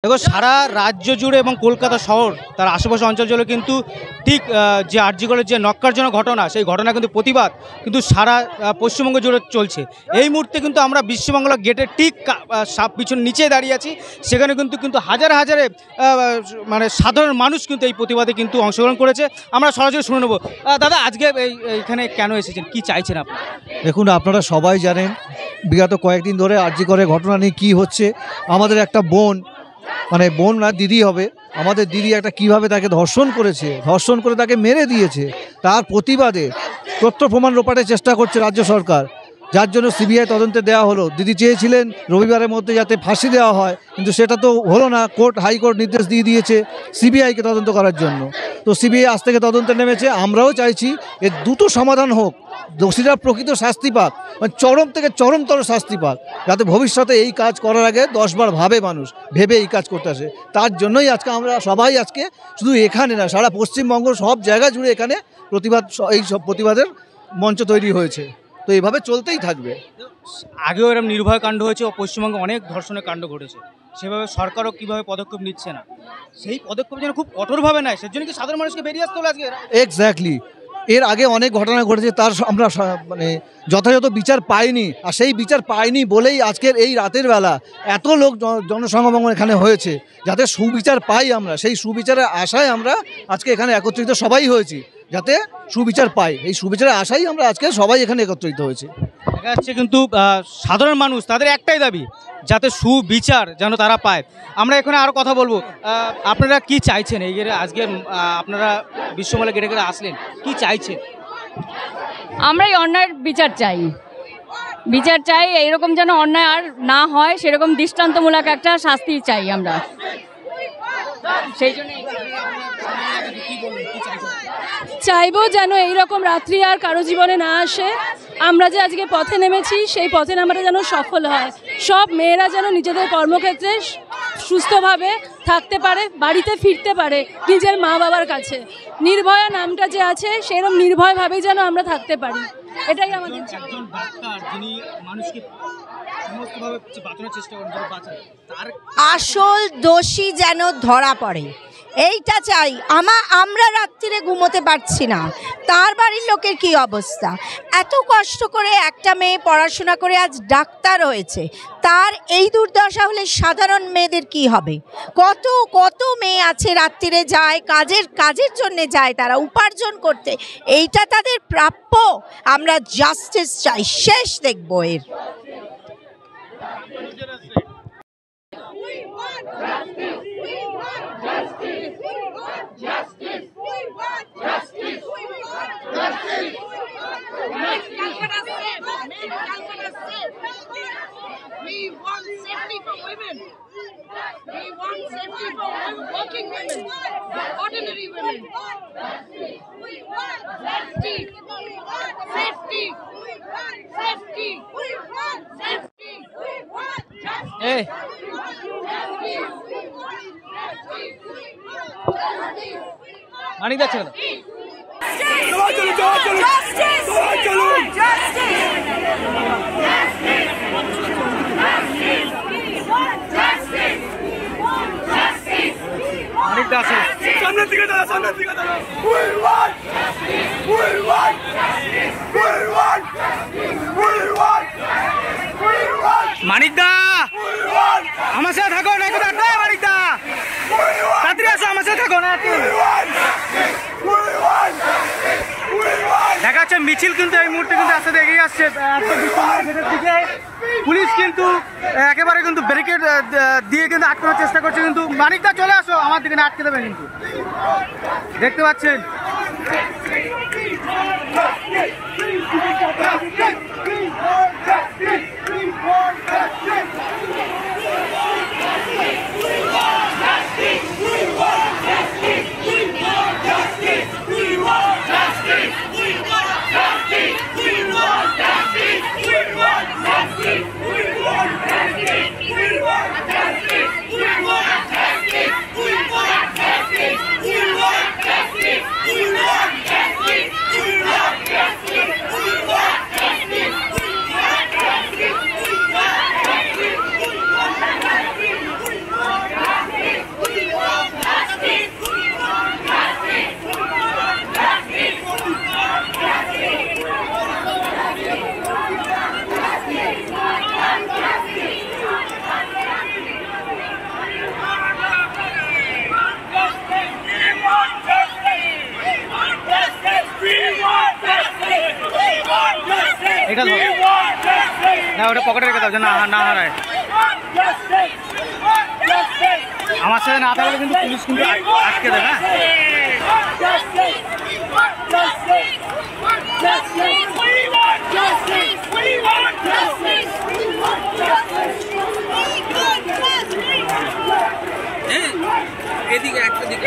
দেখো সারা রাজ্য জুড়ে এবং কলকাতা শহর তার আশেপাশে অঞ্চল জুড়ে কিন্তু ঠিক যে আরজি করের যে নক্কারজনক ঘটনা, সেই ঘটনা কিন্তু প্রতিবাদ কিন্তু সারা পশ্চিমবঙ্গ জুড়ে চলছে। এই মুহূর্তে কিন্তু আমরা বিশ্ববাংলা গেটের ঠিক পিছন নিচে দাঁড়িয়ে আছি। সেখানে কিন্তু হাজারে হাজারে মানে সাধারণ মানুষ কিন্তু এই প্রতিবাদে কিন্তু অংশগ্রহণ করেছে। আমরা সরাসরি শুনে নেব। দাদা, আজকে এইখানে কেন এসেছেন, কি চাইছেন আপনি? দেখুন, আপনারা সবাই জানেন বিগত কয়েকদিন ধরে আরজি করের ঘটনা নিয়ে কী হচ্ছে। আমাদের একটা বোন, মানে বোন না দিদি হবে, আমাদের দিদি একটা কিভাবে তাকে ধর্ষণ করে তাকে মেরে দিয়েছে। তার প্রতিবাদে তথ্য প্রমাণ লোপাটের চেষ্টা করছে রাজ্য সরকার, যার জন্য সিবিআই তদন্তে দেওয়া হলো। দিদি চেয়েছিলেন রবিবারের মধ্যে যাতে ফাঁসি দেওয়া হয়, কিন্তু সেটা তো হলো না। হাইকোর্ট নির্দেশ দিয়ে দিয়েছে সিবিআইকে তদন্ত করার জন্য। তো সিবিআই আজ থেকে তদন্তে নেমেছে। আমরাও চাইছি এর দ্রুত সমাধান হোক, দোষীরা প্রকৃত শাস্তি পাক, মানে চরম থেকে চরমতর শাস্তি পাক, যাতে ভবিষ্যতে এই কাজ করার আগে 10 বার ভাবে, মানুষ ভেবে এই কাজ করতে আসে। তার জন্যই আজকে আমরা সবাই আজকে শুধু এখানে না, সারা পশ্চিমবঙ্গ সব জায়গা জুড়ে এখানে এই সব প্রতিবাদের মঞ্চ তৈরি হয়েছে। তো এইভাবে চলতেই থাকবে। আগেও এরকম নির্ভয় কাণ্ড হয়েছে ও পশ্চিমবঙ্গে অনেক ধর্ষণের কাণ্ড ঘটেছে। সেভাবে সরকারও কীভাবে পদক্ষেপ নিচ্ছে না, সেই পদক্ষেপ যেন খুব কঠোরভাবে নেয়। সেজন্য কি সাধারণ মানুষকে বেরিয়ে আসতে হলো আজকে? এক্স্যাক্টলি, এর আগে অনেক ঘটনা ঘটেছে, তার আমরা মানে যথাযথ বিচার পাইনি। আর সেই বিচার পাইনি বলেই আজকের এই রাতের বেলা এত লোক জনসমাগম এখানে হয়েছে, যাতে সুবিচার পাই আমরা। সেই সুবিচারের আশায় আমরা আজকে এখানে একত্রিত সবাই হয়েছি, যাতে সুবিচার পাই। এই সুবিচারের আশাই আমরা আজকে সবাই এখানে একত্রিত হয়েছি। দেখা যাচ্ছে কিন্তু সাধারণ মানুষ তাদের একটাই দাবি, যাতে সুবিচার যেন তারা পায়। আমরা এখানে আরও কথা বলবো। আপনারা কি চাইছেন? এই গেটে আজকে আপনারা বিশ্বমেলা গেটে গেটে আসলেন, কি চাইছেন? আমরা এই অন্যায়ের বিচার চাই। এইরকম যেন অন্যায় আর না হয়, সেরকম দৃষ্টান্তমূলক একটা শাস্তি চাই আমরা। সেই জন্য চাইবো যেন এইরকম রাত্রি আর কারো জীবনে না আসে। আমরা যে আজকে পথে নেমেছি, সেই পথে নামাটা যেন সফল হয়। সব মেয়েরা যেন নিজেদের কর্মক্ষেত্রে সুস্থভাবে থাকতে পারে, বাড়িতে ফিরতে পারে নিজের মা বাবার কাছে। নির্ভয়া নামটা যে আছে, সেরকম নির্ভয়ভাবেই যেন আমরা থাকতে পারি, এটাই আমাদের। আসল দোষী যেন ধরা পড়ে, এইটা চাই। আমরা রাত্রিরে ঘুমোতে পারছি না, তার বাড়ির লোকের কি অবস্থা। এত কষ্ট করে একটা মেয়ে পড়াশোনা করে আজ ডাক্তার হয়েছে, তার এই দুর্দশা হলে সাধারণ মেয়েদের কি হবে? কত কত মেয়ে আছে রাত্রিরে যায়, কাজের জন্যে যায়, তারা উপার্জন করতে। এইটা তাদের প্রাপ্য। আমরা জাস্টিস চাই, শেষ দেখব এর। We want safety for women. We want safety for working women, ordinary women. We want safety. Safety. Safety. We want safety. We want justice. Hey. মানিক যাচ্ছে না। মানিকদা, আমার সাথে থাকো না, মানিকদা তাড়াতাড়ি আসো, আমার সাথে থাকো না। দেখা যাচ্ছে মিছিল কিন্তু এই মুহূর্তে কিন্তু আস্তে এগিয়ে আসছে দিকে। পুলিশ কিন্তু একেবারে কিন্তু ব্যারিকেড দিয়ে কিন্তু আটকানোর চেষ্টা করছে, কিন্তু মানিকদা চলে আসো, আমার দিকে না আটকে দেবে। কিন্তু দেখতে পাচ্ছেন এটা ধরো না, ওটা পকেটে রেখে দাও যে না হারায়। আমার সাথে না থাকলে কিন্তু পুলিশ কিন্তু আটকে দেবে। হ্যাঁ এদিকে একটা দিকে